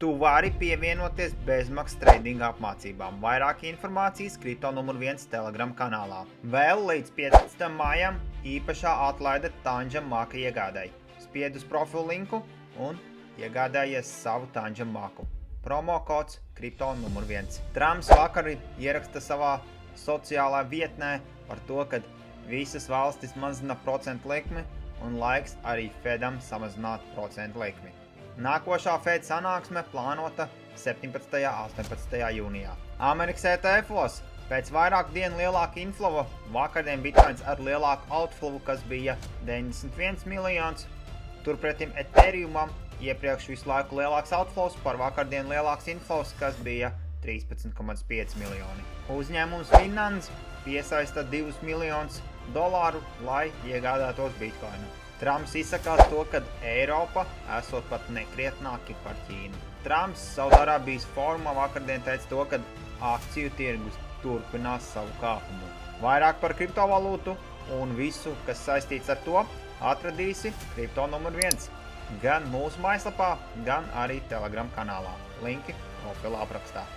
Tu vari pievienoties bezmaksas tradinga apmācībām. Vairāk informācijas kripto numur 1 Telegram kanālā. Vēl līdz 15. maijam īpašā atlaide Tangem Maka iegādai. Spied uz profilu linku un iegādājies savu Tangem Maku. Promo kods kripto numur 1. Trumps vakar ieraksta savā sociālā vietnē par to, ka visas valstis mazina procentu likmi un laiks arī Fedam samazināt procentu likmi. Nākošā Fed sanāksme plānota 17. un 18. jūnijā. Amerikas ETF-os pēc vairāku dienu lielāka inflowa vakardien Bitcoins ar lielāku outflowu, kas bija 91 miljons. Turpretim Ethereumam iepriekš visu laiku lielāks outflows, par vakardienu lielāks inflows, kas bija 13,5 miljoni. Uzņēmums Binance piesaista $2 miljonus, lai iegādātos Bitcoinu. Trumps izsakās to, ka Eiropa esot pat nekrietnāki par Ķīnu. Trumps Saudārābijas fórumā vakardien teica to, ka akciju tirgus turpinās savu kāpumu. Vairāk par kriptovalūtu un visu, kas saistīts ar to, atradīsi kripto numur 1 gan mūsu mājaslapā, gan arī Telegram kanālā. Linki profilā aprakstā.